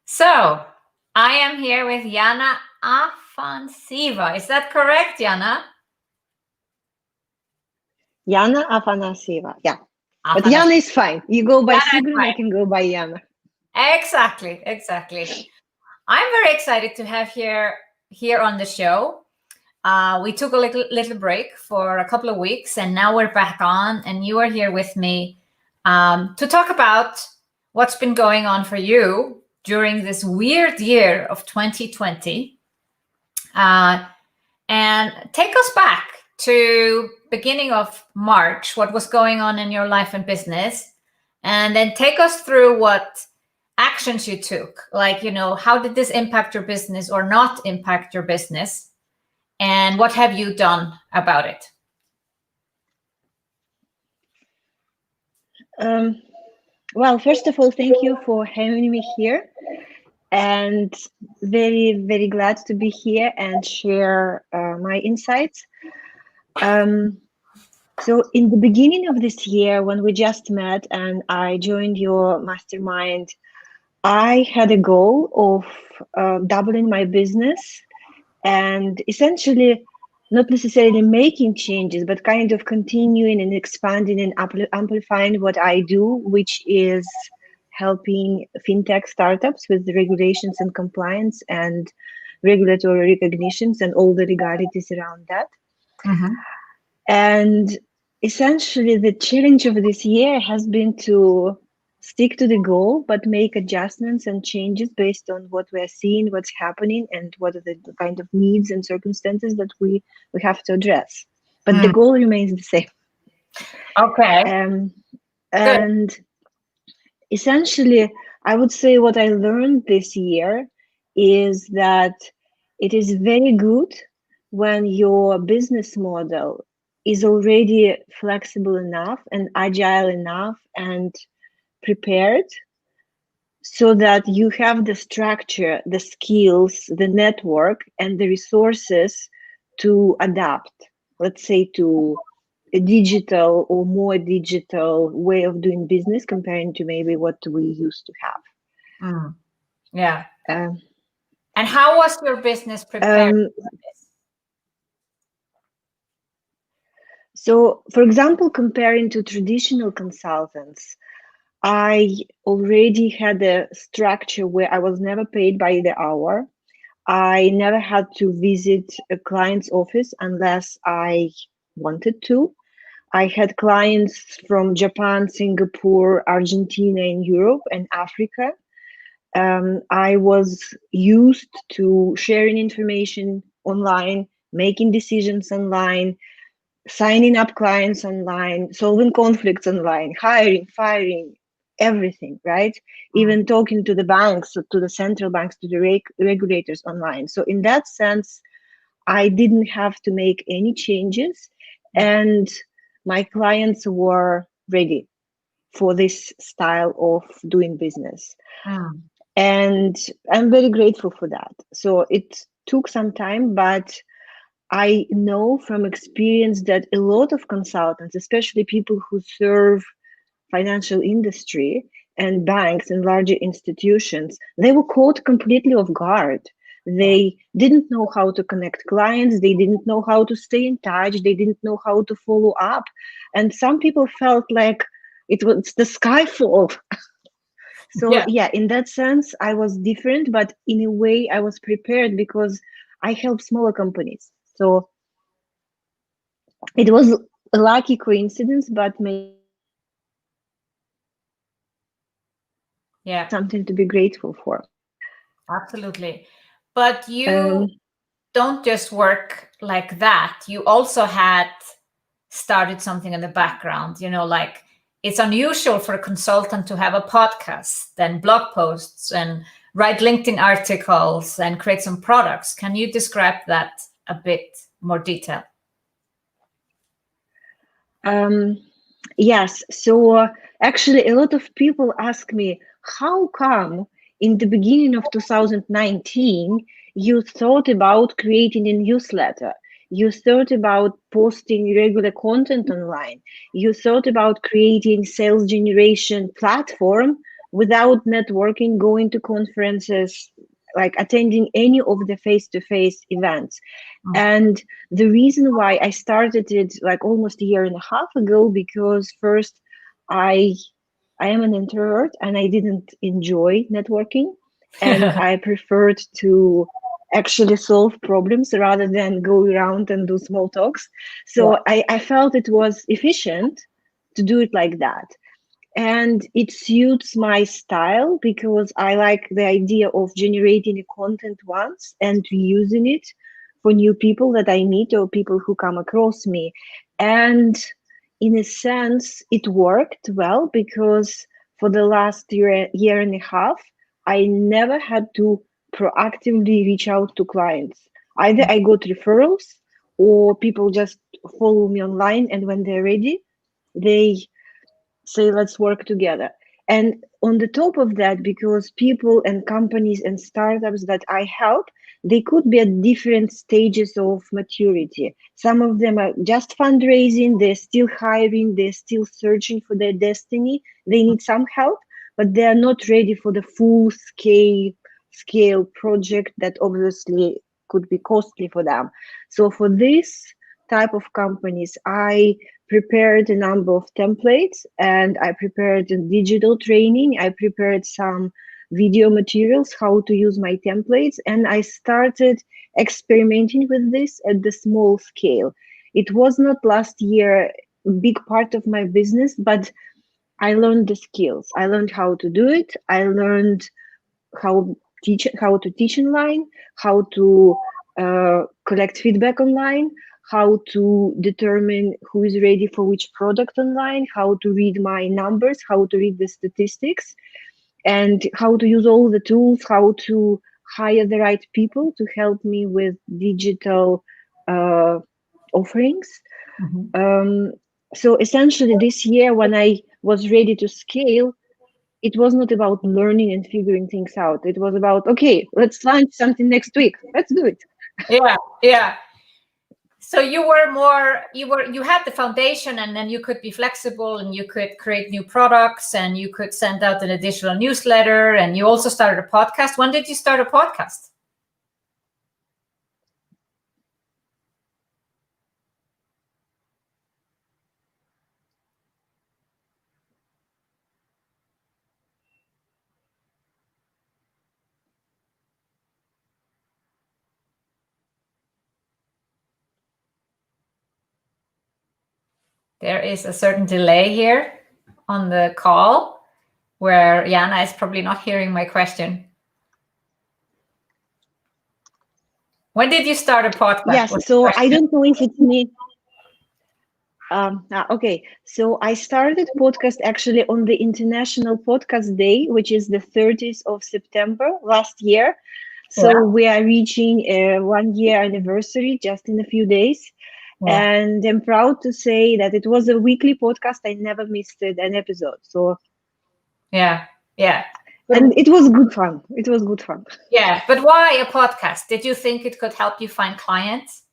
So, I am here with Yana Afanasieva. Is that correct, Yana? Yana Afanasieva, yeah. But Afanasieva. Yana is fine. You go by Yana is Sigrun, I can go by Yana. Exactly. I'm very excited to have here on the show. We took a little break for a couple of weeks, and now we're back on, and you are here with me to talk about what's been going on for you during this weird year of 2020, and take us back to beginning of March, what was going on in your life and business, and then take us through what actions you took. Like, how did this impact your business or not impact your business? And what have you done about it? Well, first of all, thank you for having me here. And very, very glad to be here and share my insights. So in the beginning of this year, when we just met and I joined your mastermind, I had a goal of doubling my business and essentially not necessarily making changes, but kind of continuing and expanding and amplifying what I do, which is helping fintech startups with the regulations and compliance and regulatory recognitions and all the legalities around that. Mm-hmm. And essentially, the challenge of this year has been to stick to the goal, but make adjustments and changes based on what we're seeing, what's happening, and what are the kind of needs and circumstances that we have to address. But the goal remains the same. Okay. And essentially, I would say what I learned this year is that it is very good when your business model is already flexible enough and agile enough and prepared so that you have the structure, the skills, the network, and the resources to adapt, let's say, to a digital or more digital way of doing business comparing to maybe what we used to have. Yeah. And how was your business prepared for this? So, for example, comparing to traditional consultants, I already had a structure where I was never paid by the hour. I never had to visit a client's office unless I wanted to. I had clients from Japan, Singapore, Argentina, and Europe and Africa. I was used to sharing information online, making decisions online, signing up clients online, solving conflicts online, hiring, firing, everything, right? Even talking to the banks, to the central banks, to the regulators online. So in that sense, I didn't have to make any changes, and my clients were ready for this style of doing business. And I'm very grateful for that. So it took some time, but I know from experience that a lot of consultants, especially people who serve financial industry and banks and larger institutions, they were caught completely off guard. They didn't know how to connect clients. They didn't know how to stay in touch. They didn't know how to follow up. And some people felt like it was the skyfall. So yeah, in that sense, I was different, but in a way I was prepared because I help smaller companies. So it was a lucky coincidence, but maybe something to be grateful for. Absolutely. But you don't just work like that. You also had started something in the background, like it's unusual for a consultant to have a podcast and blog posts and write LinkedIn articles and create some products. Can you describe that a bit more detail? Yes. So actually, a lot of people ask me, how come in the beginning of 2019 you thought about creating a newsletter? You thought about posting regular content online. You thought about creating sales generation platform without networking, going to conferences, like attending any of the face-to-face events. And the reason why I started it like almost a year and a half ago, because first I I am an introvert and I didn't enjoy networking, and I preferred to actually solve problems rather than go around and do small talks. So I felt it was efficient to do it like that. And it suits my style because I like the idea of generating a content once and reusing it for new people that I meet or people who come across me. And in a sense, it worked well because for the last year and a half, I never had to proactively reach out to clients. Either I got referrals or people just follow me online, and when they're ready, they say let's work together. And on the top of that, because people and companies and startups that I help, they could be at different stages of maturity. Some of them are just fundraising, they're still hiring, they're still searching for their destiny, they need some help, but they are not ready for the full scale project that obviously could be costly for them. So for this type of companies, I prepared a number of templates, and I prepared a digital training. I prepared some video materials, how to use my templates, and I started experimenting with this at the small scale. It was not last year a big part of my business, but I learned the skills. I learned how to do it. I learned how to teach online, how to collect feedback online, how to determine who is ready for which product online, how to read my numbers, how to read the statistics, and how to use all the tools, how to hire the right people to help me with digital offerings. So essentially this year, when I was ready to scale, it was not about learning and figuring things out. It was about, okay, let's launch something next week. Let's do it. Yeah. So you had the foundation, and then you could be flexible, and you could create new products, and you could send out an additional newsletter, and you also started a podcast. When did you start a podcast? There is a certain delay here on the call where Yana is probably not hearing my question. When did you start a podcast? Yes, so I don't know if it's me. Okay, so I started podcast actually on the International Podcast Day, which is the 30th of September last year. So we are reaching a 1-year anniversary just in a few days. And I'm proud to say that it was a weekly podcast. I never missed an episode. So yeah. And it was good fun. It was good fun. Yeah, but why a podcast? Did you think it could help you find clients?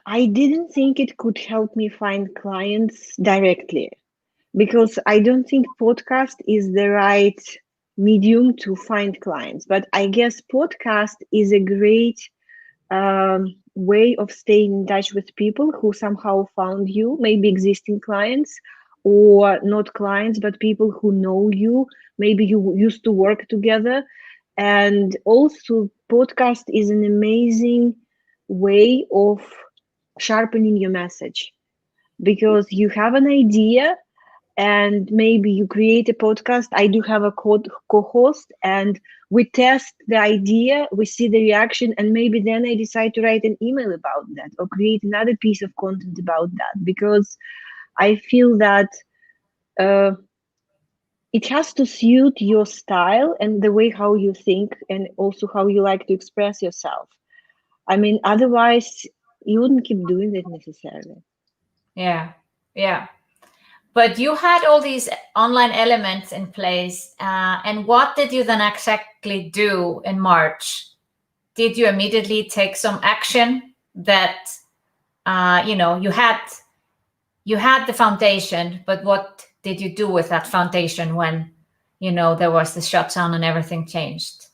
I didn't think it could help me find clients directly, because I don't think podcast is the right medium to find clients. But I guess podcast is a great way of staying in touch with people who somehow found you, maybe existing clients or not clients, but people who know you, maybe you used to work together. And also podcast is an amazing way of sharpening your message, because you have an idea and maybe you create a podcast. I do have a co-host, and we test the idea, we see the reaction, and maybe then I decide to write an email about that or create another piece of content about that, because I feel that it has to suit your style and the way how you think, and also how you like to express yourself. I mean, otherwise you wouldn't keep doing it necessarily. Yeah. But you had all these online elements in place. And what did you then exactly do in March? Did you immediately take some action that, you had the foundation, but what did you do with that foundation when, there was the shutdown and everything changed?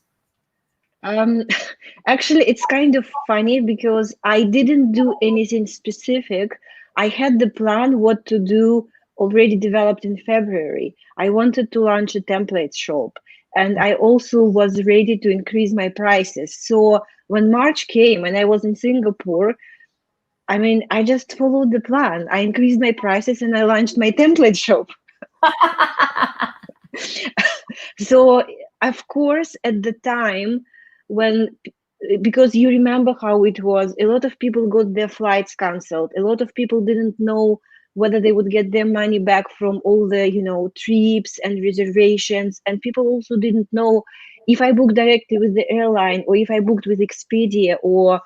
Actually, it's kind of funny because I didn't do anything specific. I had the plan what to do already developed in February. I wanted to launch a template shop, and I also was ready to increase my prices. So when March came and I was in Singapore, I mean, I just followed the plan. I increased my prices and I launched my template shop. So, of course, at the time when, because you remember how it was, a lot of people got their flights canceled. A lot of people didn't know whether they would get their money back from all the, trips and reservations. And people also didn't know if I booked directly with the airline or if I booked with Expedia or,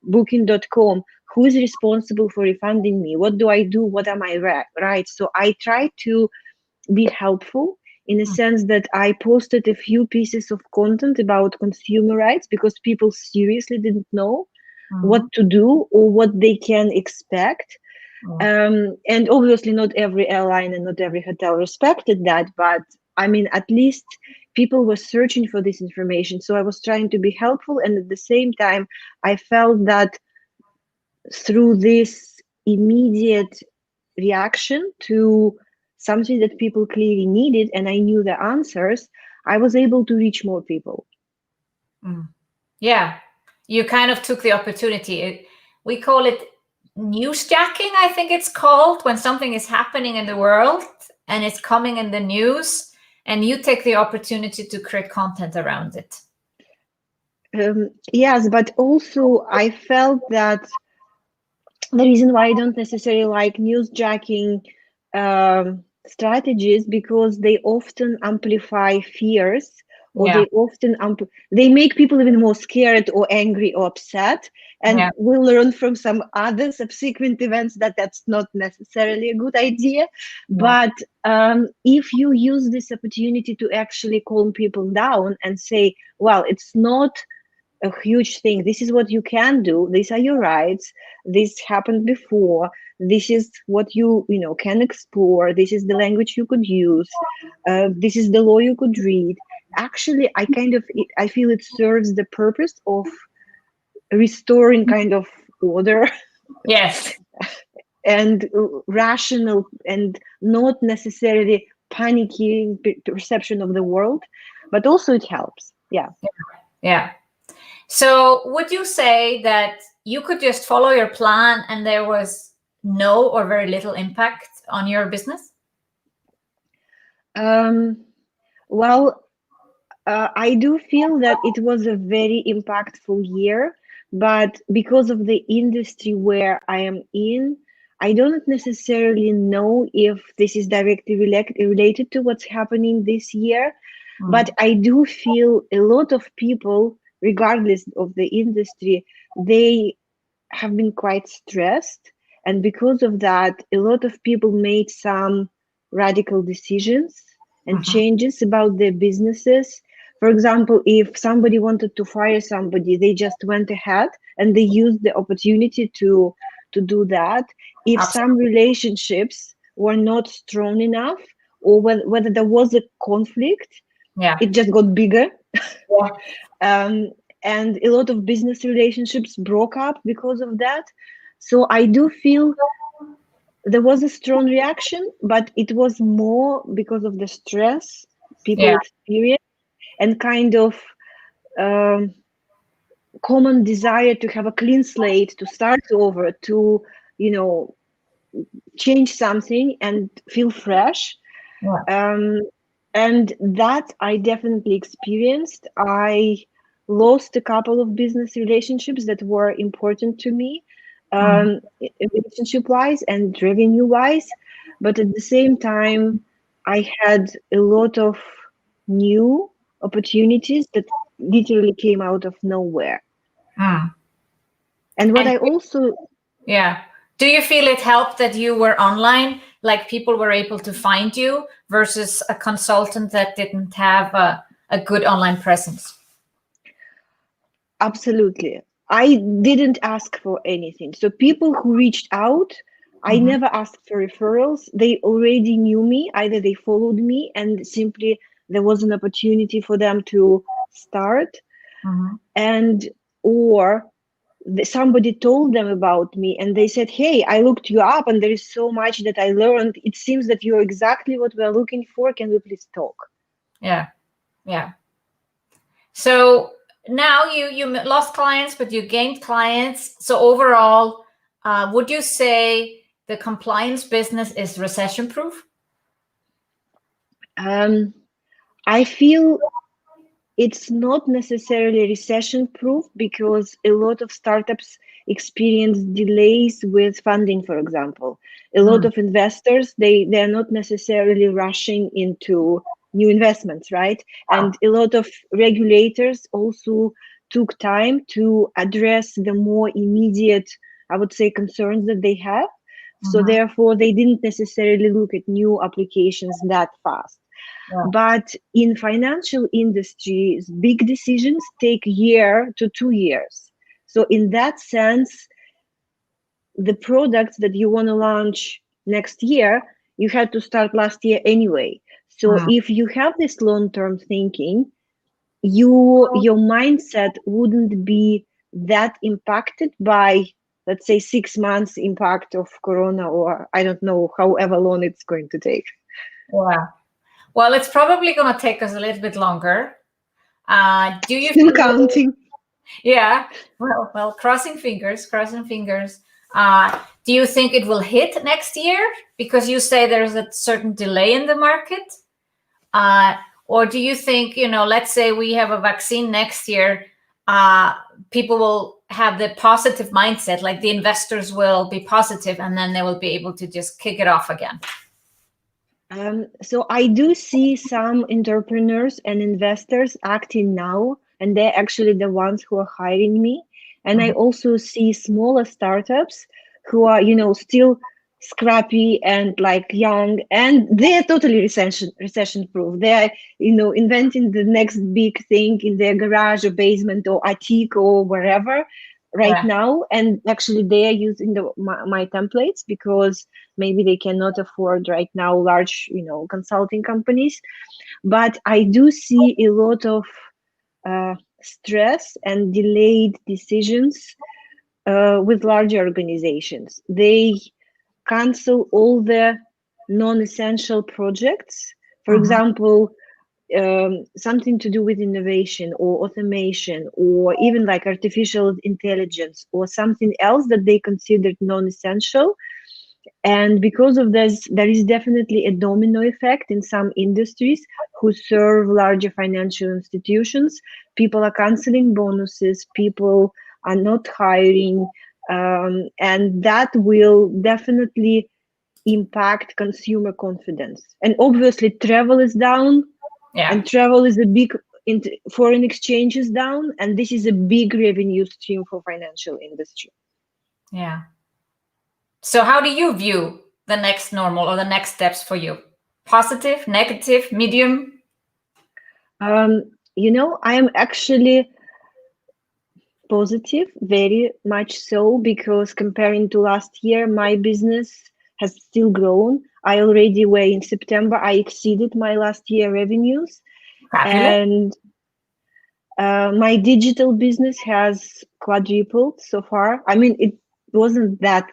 booking.com, who is responsible for refunding me? What do I do? What are my rights? So I tried to be helpful in a sense that I posted a few pieces of content about consumer rights because people seriously didn't know what to do or what they can expect. And obviously not every airline and not every hotel respected that, but I mean, at least people were searching for this information. So I was trying to be helpful. And at the same time, I felt that through this immediate reaction to something that people clearly needed, and I knew the answers, I was able to reach more people. Yeah, you kind of took the opportunity. We call it newsjacking, I think it's called, when something is happening in the world and it's coming in the news, and you take the opportunity to create content around it. Yes, but also I felt that the reason why I don't necessarily like newsjacking strategies because they often amplify fears, or they often they make people even more scared or angry or upset. And we'll learn from some other subsequent events that that's not necessarily a good idea. But if you use this opportunity to actually calm people down and say, well, it's not a huge thing. This is what you can do. These are your rights. This happened before. This is what you can explore. This is the language you could use. This is the law you could read. Actually, I feel it serves the purpose of restoring kind of order. Yes. And rational and not necessarily panicking perception of the world, but also it helps. Yeah. So would you say that you could just follow your plan and there was no or very little impact on your business? Well, I do feel that it was a very impactful year, but because of the industry where I am in, I don't necessarily know if this is directly related to what's happening this year. But I do feel a lot of people, regardless of the industry, they have been quite stressed. And because of that, a lot of people made some radical decisions and changes about their businesses. For example, if somebody wanted to fire somebody, they just went ahead and they used the opportunity to do that. If some relationships were not strong enough, or whether there was a conflict, it just got bigger. And a lot of business relationships broke up because of that. So I do feel there was a strong reaction, but it was more because of the stress people experienced and kind of common desire to have a clean slate, to start over, to change something and feel fresh. And that I definitely experienced. I lost a couple of business relationships that were important to me, relationship wise and revenue wise. But at the same time, I had a lot of new opportunities that literally came out of nowhere. And what I also... Do you feel it helped that you were online, like people were able to find you versus a consultant that didn't have a good online presence? Absolutely. I didn't ask for anything. So people who reached out I never asked for referrals. They already knew me. Either they followed me and simply there was an opportunity for them to start, and or somebody told them about me and they said, hey, I looked you up and there is so much that I learned. It seems that you're exactly what we're looking for. Can we please talk? Yeah. So now you lost clients, but you gained clients. So overall, would you say the compliance business is recession proof? I feel it's not necessarily recession proof because a lot of startups experience delays with funding, for example. A lot of investors, they're not necessarily rushing into new investments, right? And a lot of regulators also took time to address the more immediate, I would say, concerns that they have. So therefore, they didn't necessarily look at new applications that fast. But in financial industries, big decisions take a year to 2 years. So in that sense, the products that you want to launch next year, you had to start last year anyway. So if you have this long-term thinking, your mindset wouldn't be that impacted by, let's say, 6 months impact of Corona, or I don't know, however long it's going to take. Yeah. Well, it's probably going to take us a little bit longer. Do you Still counting? Yeah. Well, crossing fingers. Do you think it will hit next year? Because you say there's a certain delay in the market. Or do you think, let's say we have a vaccine next year, people will have the positive mindset, like the investors will be positive, and then they will be able to just kick it off again? So I do see some entrepreneurs and investors acting now, and they're actually the ones who are hiring me. And I also see smaller startups who are, still scrappy and like young, and they're totally recession proof. They're, inventing the next big thing in their garage or basement or attic or wherever right now. And actually they are using my templates because maybe they cannot afford right now large, consulting companies. But I do see a lot of stress and delayed decisions with larger organizations. They cancel all the non-essential projects. For example, something to do with innovation or automation or even like artificial intelligence or something else that they considered non-essential. And because of this, there is definitely a domino effect in some industries who serve larger financial institutions. People are canceling bonuses, people are not hiring, and that will definitely impact consumer confidence. And obviously travel is down, and travel is a big, foreign exchange is down, and this is a big revenue stream for financial industry. Yeah. So how do you view the next normal or the next steps for you? Positive, negative, medium? I am actually positive, very much so, because comparing to last year, my business has still grown. I already were in September, I exceeded my last year revenues. Fabulous. And my digital business has quadrupled so far. I mean, it wasn't that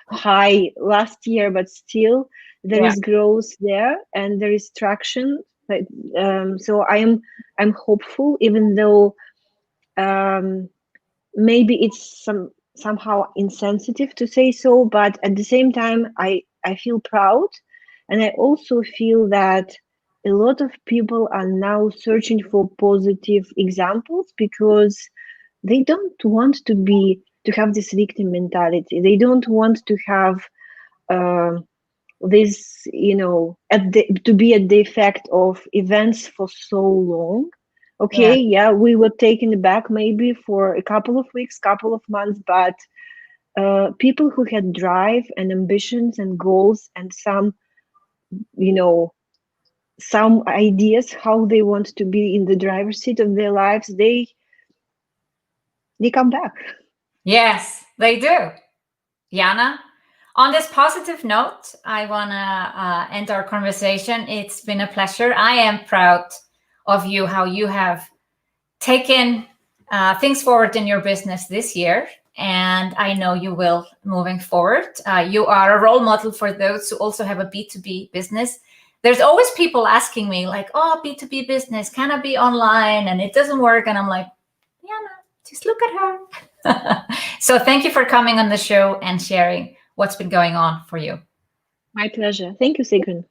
high last year, but still there is growth there and there is traction. So I'm hopeful, even though maybe it's somehow insensitive to say so, but at the same time, I feel proud, and I also feel that a lot of people are now searching for positive examples because they don't want to have this victim mentality. They don't want to have this, to be at the effect of events for so long. Okay, yeah, we were taken aback maybe for a couple of weeks, couple of months, but people who had drive and ambitions and goals and some ideas how they want to be in the driver's seat of their lives, they come back. Yes, they do. Yana, On this positive note, I want to end our conversation. It's been a pleasure. I am proud of you, how you have taken things forward in your business this year. And I know you will moving forward. You are a role model for those who also have a B2B business. There's always people asking me like, oh, B2B business, can I be online? And it doesn't work. And I'm like, Yana, just look at her. So thank you for coming on the show and sharing what's been going on for you. My pleasure. Thank you, Sigrun.